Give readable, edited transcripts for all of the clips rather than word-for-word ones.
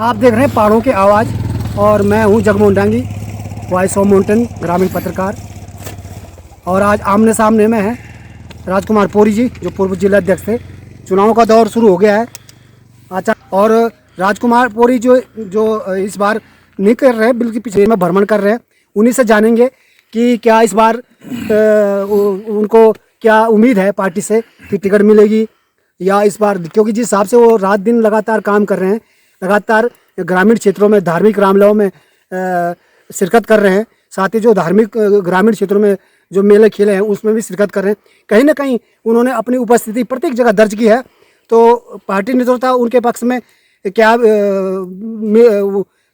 आप देख रहे हैं पहाड़ों की आवाज़ और मैं हूं Jagmohan Dangi, voice of mountain ग्रामीण पत्रकार। और आज आमने सामने में है राजकुमार पोरी जी, जो पूर्व जिला अध्यक्ष थे। चुनाव का दौर शुरू हो गया है अच्छा, और राजकुमार पोरी जो इस बार नहीं कर रहे, बल्कि पिछले में भ्रमण कर रहे हैं। उन्हीं से जानेंगे कि क्या इस बार उनको क्या उम्मीद है पार्टी से कि टिकट मिलेगी, या इस बार, क्योंकि जिस हिसाब से वो रात दिन लगातार काम कर रहे हैं, लगातार ग्रामीण क्षेत्रों में धार्मिक रामलीलाओं में शिरकत कर रहे हैं, साथ ही जो धार्मिक ग्रामीण क्षेत्रों में जो मेले खेले हैं उसमें भी शिरकत कर रहे हैं। कहीं ना कहीं उन्होंने अपनी उपस्थिति प्रत्येक जगह दर्ज की है। तो पार्टी नेतृत्व उनके पक्ष में क्या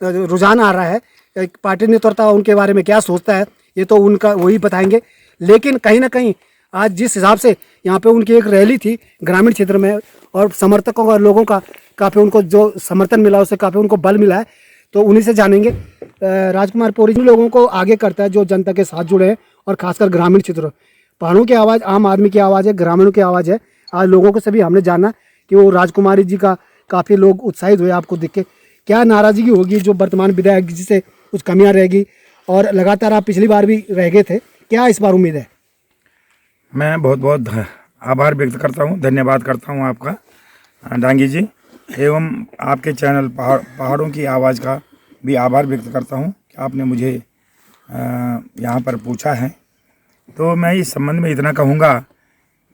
रुझान आ रहा है, पार्टी नेतृत्व उनके बारे में क्या सोचता है, ये तो उनका वही बताएंगे। लेकिन कहीं ना कहीं आज जिस हिसाब से यहाँ पे उनकी एक रैली थी ग्रामीण क्षेत्र में, और समर्थकों और लोगों का काफ़ी उनको जो समर्थन मिला, उससे काफ़ी उनको बल मिला है। तो उन्हीं से जानेंगे। राजकुमार पोरी जी लोगों को आगे करता है जो जनता के साथ जुड़े हैं, और खासकर ग्रामीण क्षेत्र, पहाड़ों की आवाज़, आम आदमी की आवाज़ है, ग्रामीणों की आवाज़ है। आज लोगों को सभी हमने जाना कि वो राजकुमारी जी का काफ़ी लोग उत्साहित हुए। आपको देख के क्या नाराज़गी होगी जो वर्तमान विधायक जी से कुछ कमियाँ रहेगी, और लगातार आप पिछली बार भी रह गए थे, क्या इस बार उम्मीद है? मैं बहुत बहुत आभार व्यक्त करता हूँ, धन्यवाद करता हूँ आपका डांगी जी, एवं आपके चैनल पहाड़ों की आवाज़ का भी आभार व्यक्त करता हूँ कि आपने मुझे यहाँ पर पूछा है। तो मैं इस संबंध में इतना कहूँगा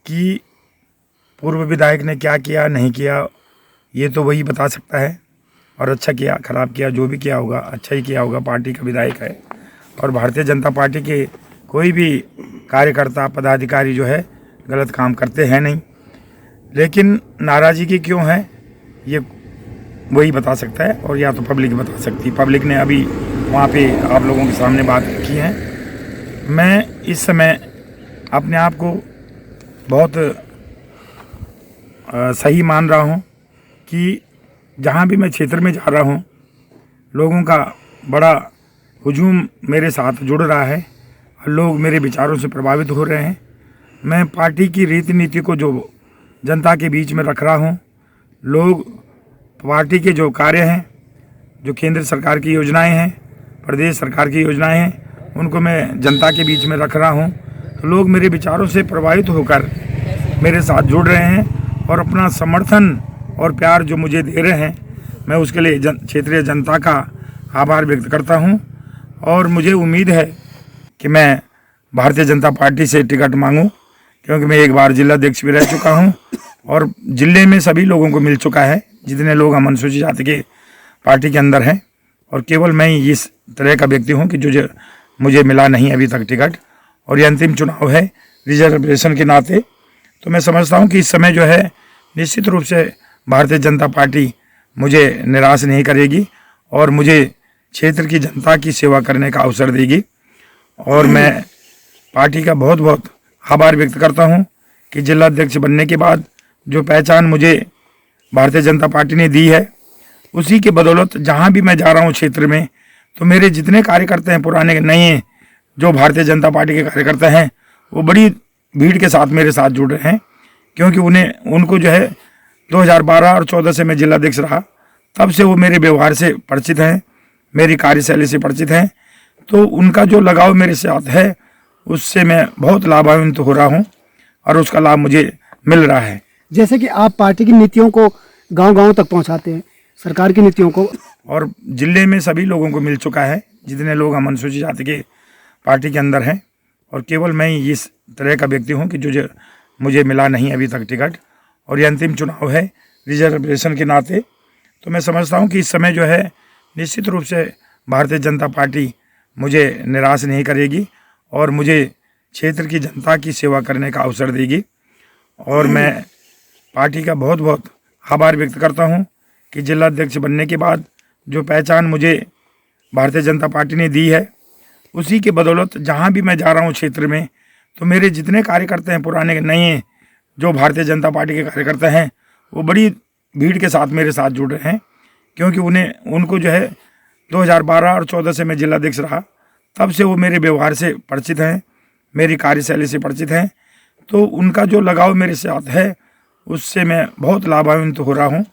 कि पूर्व विधायक ने क्या किया नहीं किया ये तो वही बता सकता है, और अच्छा किया खराब किया जो भी किया होगा अच्छा ही किया होगा। पार्टी का विधायक है, और भारतीय जनता पार्टी के कोई भी कार्यकर्ता पदाधिकारी जो है गलत काम करते हैं नहीं। लेकिन नाराज़गी क्यों है ये वही बता सकता है, और या तो पब्लिक बता सकती है। पब्लिक ने अभी वहाँ पे आप लोगों के सामने बात की है। मैं इस समय अपने आप को बहुत सही मान रहा हूँ कि जहाँ भी मैं क्षेत्र में जा रहा हूँ लोगों का बड़ा हुजूम मेरे साथ जुड़ रहा है, और लोग मेरे विचारों से प्रभावित हो रहे हैं। मैं पार्टी की रीति नीति को जो जनता के बीच में रख रहा हूँ, लोग पार्टी के जो कार्य हैं, जो केंद्र सरकार की योजनाएं हैं, प्रदेश सरकार की योजनाएं हैं, उनको मैं जनता के बीच में रख रहा हूँ। तो लोग मेरे विचारों से प्रभावित होकर मेरे साथ जुड़ रहे हैं, और अपना समर्थन और प्यार जो मुझे दे रहे हैं, मैं उसके लिए क्षेत्रीय जनता का आभार व्यक्त करता हूँ। और मुझे उम्मीद है कि मैं भारतीय जनता पार्टी से टिकट मांगूं, क्योंकि मैं एक बार जिला अध्यक्ष भी रह चुका हूं, और जिले में सभी लोगों को मिल चुका है जितने लोग हम अनुसूचित जाति के पार्टी के अंदर हैं। और केवल मैं ही इस तरह का व्यक्ति हूं कि जो मुझे मिला नहीं अभी तक टिकट, और ये अंतिम चुनाव है रिजर्वेशन के नाते। तो मैं समझता हूँ कि इस समय जो है निश्चित रूप से भारतीय जनता पार्टी मुझे निराश नहीं करेगी, और मुझे क्षेत्र की जनता की सेवा करने का अवसर देगी। और मैं पार्टी का बहुत बहुत आभार व्यक्त करता हूं कि जिला अध्यक्ष बनने के बाद जो पहचान मुझे भारतीय जनता पार्टी ने दी है, उसी के बदौलत जहां भी मैं जा रहा हूं क्षेत्र में, तो मेरे जितने कार्यकर्ता हैं, पुराने नए जो भारतीय जनता पार्टी के कार्यकर्ता हैं, वो बड़ी भीड़ के साथ मेरे साथ जुड़ रहे हैं। क्योंकि उनको जो है 2012 और 14 से मैं जिला अध्यक्ष रहा, तब से वो मेरे व्यवहार से परिचित हैं, मेरी कार्यशैली से परिचित हैं। तो उनका जो लगाव मेरे साथ है उससे मैं बहुत लाभान्वित हो रहा हूं, और उसका लाभ मुझे मिल रहा है। जैसे कि आप पार्टी की नीतियों को गांव-गांव तक पहुंचाते हैं, सरकार की नीतियों को, और जिले में सभी लोगों को मिल चुका है जितने लोग हम अनुसूचित जाति के पार्टी के अंदर हैं। और केवल मैं ही इस तरह का व्यक्ति हूँ कि जो मुझे मिला नहीं अभी तक टिकट, और ये अंतिम चुनाव है रिजर्वेशन के नाते। तो मैं समझता हूँ कि इस समय जो है निश्चित रूप से भारतीय जनता पार्टी मुझे निराश नहीं करेगी, और मुझे क्षेत्र की जनता की सेवा करने का अवसर देगी। और मैं पार्टी का बहुत बहुत आभार व्यक्त करता हूं कि जिला अध्यक्ष बनने के बाद जो पहचान मुझे भारतीय जनता पार्टी ने दी है, उसी के बदौलत जहां भी मैं जा रहा हूं क्षेत्र में, तो मेरे जितने कार्यकर्ता हैं, पुराने नए जो भारतीय जनता पार्टी के कार्यकर्ता हैं, वो बड़ी भीड़ के साथ मेरे साथ जुड़ रहे हैं। क्योंकि उनको जो है 2012 और 14 से मैं जिला अध्यक्ष रहा, तब से वो मेरे व्यवहार से परिचित हैं, मेरी कार्यशैली से परिचित हैं। तो उनका जो लगाव मेरे साथ है उससे मैं बहुत लाभान्वित हो रहा हूँ,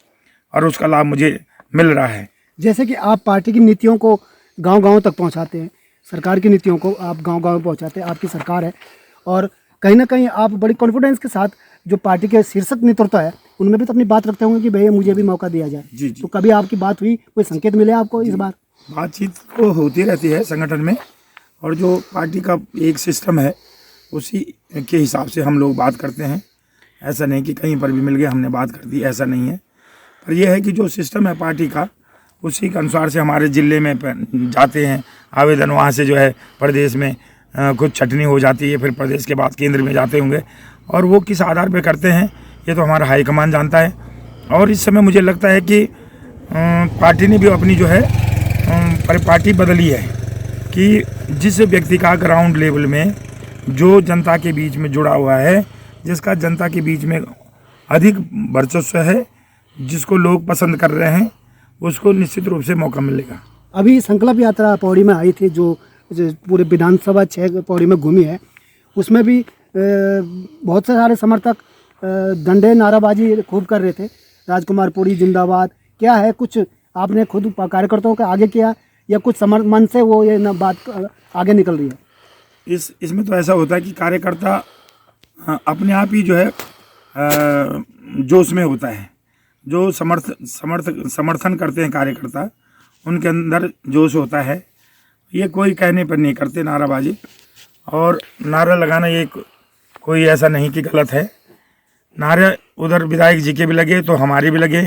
और उसका लाभ मुझे मिल रहा है। जैसे कि आप पार्टी की नीतियों को गांव-गांव तक पहुंचाते हैं, सरकार की नीतियों को आप गांव-गांव में पहुंचाते हैं, आपकी सरकार है और कहीं ना कहीं आप बड़ी कॉन्फिडेंस के साथ जो पार्टी के शीर्षक नेतृत्व है उनमें भी तो अपनी बात रखते होंगे कि भैया मुझे भी मौका दिया जाए। जी जी। तो कभी आपकी बात हुई, कोई संकेत मिले आपको इस बार? बातचीत तो होती रहती है संगठन में, और जो पार्टी का एक सिस्टम है उसी के हिसाब से हम लोग बात करते हैं। ऐसा नहीं कि कहीं पर भी मिल गया हमने बात कर दी, ऐसा नहीं है। पर यह है कि जो सिस्टम है पार्टी का उसी के अनुसार से हमारे ज़िले में जाते हैं आवेदन, वहाँ से जो है प्रदेश में कुछ छटनी हो जाती है, फिर प्रदेश के बाद केंद्र में जाते होंगे, और वो किस आधार पर करते हैं ये तो हमारा हाईकमान जानता है। और इस समय मुझे लगता है कि पार्टी ने भी अपनी जो है परिपाटी बदली है कि जिस व्यक्ति का ग्राउंड लेवल में जो जनता के बीच में जुड़ा हुआ है, जिसका जनता के बीच में अधिक वर्चस्व है, जिसको लोग पसंद कर रहे हैं, उसको निश्चित रूप से मौका मिलेगा। अभी संकल्प यात्रा पौड़ी में आई थी जो पूरे विधानसभा 6 पौड़ी में घूमी है, उसमें भी बहुत से सारे समर्थक डंडे नाराबाजी खूब कर रहे थे, राजकुमार पौड़ी जिंदाबाद। क्या है, कुछ आपने खुद कार्यकर्ताओं के आगे किया या कुछ मन से वो ये ना बात आगे निकल रही है? इसमें तो ऐसा होता है कि कार्यकर्ता अपने आप ही जो है जोश में होता है। जो समर्थन करते हैं कार्यकर्ता, उनके अंदर जोश होता है। ये कोई कहने पर नहीं करते नाराबाजी, और नारा लगाना ये कोई ऐसा नहीं कि गलत है। नारे उधर विधायक जी के भी लगे तो हमारे भी लगे,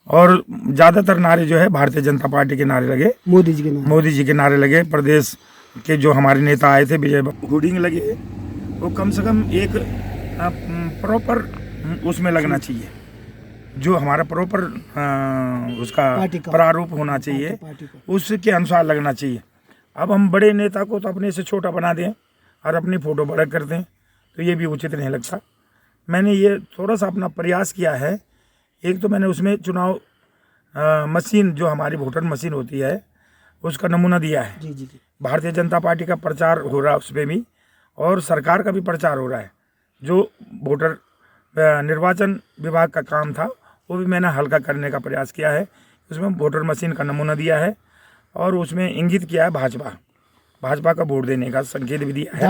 और ज़्यादातर नारे जो है भारतीय जनता पार्टी के नारे लगे, मोदी जी के नारे लगे। प्रदेश के जो हमारे नेता आए थे, विजय होर्डिंग लगे, वो कम से कम एक प्रॉपर उसमें लगना चाहिए, जो हमारा प्रॉपर उसका प्रारूप होना चाहिए, उसके अनुसार लगना चाहिए। अब हम बड़े नेता को तो अपने से छोटा बना दें और अपनी फ़ोटो बड़ा कर दें, तो ये भी उचित नहीं लगता। मैंने ये थोड़ा सा अपना प्रयास किया है। एक तो मैंने उसमें चुनाव मशीन, जो हमारी वोटर मशीन होती है, उसका नमूना दिया है। जी। भारतीय जनता पार्टी का प्रचार हो रहा है उस पर भी, और सरकार का भी प्रचार हो रहा है। जो वोटर निर्वाचन विभाग का काम था वो भी मैंने हल्का करने का प्रयास किया है। उसमें वोटर मशीन का नमूना दिया है, और उसमें इंगित किया है भाजपा का वोट देने का संकेत भी दिया है।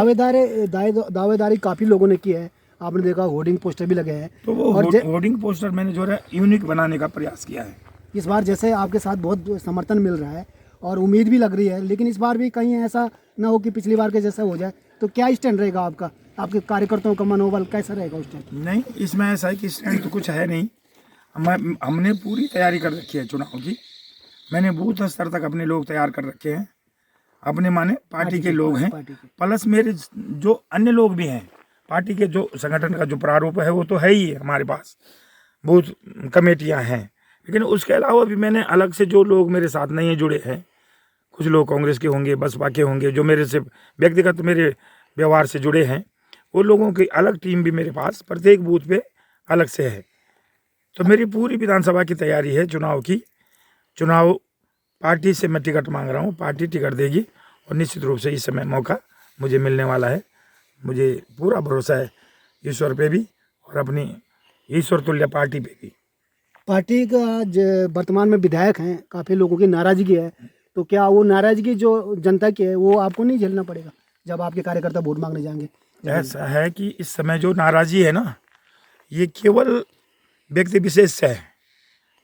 दावेदारी काफ़ी लोगों ने की है, आपने देखा होर्डिंग पोस्टर भी लगे हैं। तो वो होर्डिंग पोस्टर मैंने जो है यूनिक बनाने का प्रयास किया है। इस बार जैसे आपके साथ बहुत समर्थन मिल रहा है और उम्मीद भी लग रही है, लेकिन इस बार भी कहीं ऐसा ना हो कि पिछली बार के जैसा हो जाए, तो क्या स्टैंड रहेगा आपका? आपके कार्यकर्ताओं का मनोबल कैसा रहेगा उस टाइम? नहीं, इसमें ऐसा है कि स्टैंड तो कुछ है नहीं। हमने पूरी तैयारी कर रखी है चुनाव की। मैंने बूथ स्तर तक अपने लोग तैयार कर रखे हैं, अपने माने पार्टी के लोग हैं, प्लस मेरे जो अन्य लोग भी हैं। पार्टी के जो संगठन का जो प्रारूप है वो तो है ही, हमारे पास बूथ कमेटियां हैं, लेकिन उसके अलावा भी मैंने अलग से जो लोग मेरे साथ नहीं जुड़े हैं, कुछ लोग कांग्रेस के होंगे, बसपा के होंगे, जो मेरे से व्यक्तिगत मेरे व्यवहार से जुड़े हैं, वो लोगों की अलग टीम भी मेरे पास प्रत्येक बूथ पे अलग से है। तो मेरी पूरी विधानसभा की तैयारी है चुनाव की। चुनाव पार्टी से मैं टिकट मांग रहा हूँ, पार्टी टिकट देगी, और निश्चित रूप से इस समय मौका मुझे मिलने वाला है। मुझे पूरा भरोसा है ईश्वर पे भी और अपनी ईश्वर तुल्य पार्टी पे भी। पार्टी का वर्तमान में विधायक हैं, काफ़ी लोगों की नाराज़गी है, तो क्या वो नाराज़गी जो जनता की है वो आपको नहीं झेलना पड़ेगा जब आपके कार्यकर्ता वोट मांगने जाएंगे? ऐसा है कि इस समय जो नाराज़गी है ना, ये केवल व्यक्ति विशेष से है,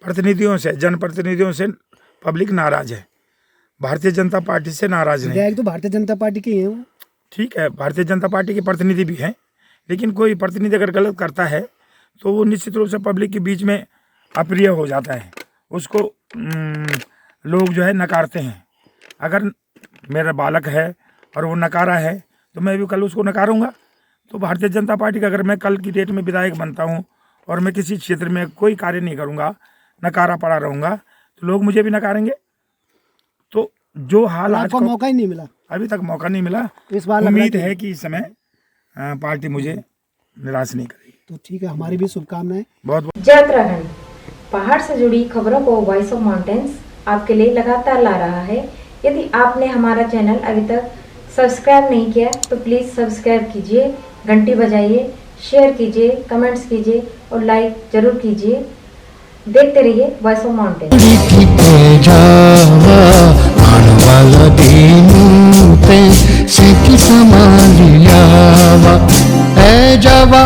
प्रतिनिधियों से, जनप्रतिनिधियों से पब्लिक नाराज है, भारतीय जनता पार्टी से नाराज नहीं। तो भारतीय जनता पार्टी की है वो, ठीक है, भारतीय जनता पार्टी के प्रतिनिधि भी हैं, लेकिन कोई प्रतिनिधि अगर गलत करता है तो वो निश्चित रूप से पब्लिक के बीच में अप्रिय हो जाता है, उसको लोग जो है नकारते हैं। अगर मेरा बालक है और वो नकारा है तो मैं भी कल उसको नकारूंगा। तो भारतीय जनता पार्टी का अगर मैं कल की डेट में विधायक बनता हूँ और मैं किसी क्षेत्र में कोई कार्य नहीं करूँगा, नकारा पड़ा रहूँगा, तो लोग मुझे भी नकारेंगे। तो जो हाल आज को मौका ही नहीं मिला, अभी तक मौका नहीं मिला, इस बार उम्मीद है कि इस समय पार्टी मुझे निराश नहीं करेगी। तो ठीक है, हमारी भी शुभकामनाएं। बहुत बहुत। जय उत्तराखंड पहाड़ से जुड़ी खबरों को वॉइस ऑफ माउंटेन्स आपके लिए लगातार ला रहा है। यदि आपने हमारा चैनल अभी तक सब्सक्राइब नहीं किया तो प्लीज़ सब्सक्राइब कीजिए, घंटी बजाइए, शेयर कीजिए, कमेंट्स कीजिए और लाइक ज़रूर कीजिए। देखते रहिए वॉइस ऑफ माउंटेन। वाला दीनू पे सिख संभालियावा ए जावा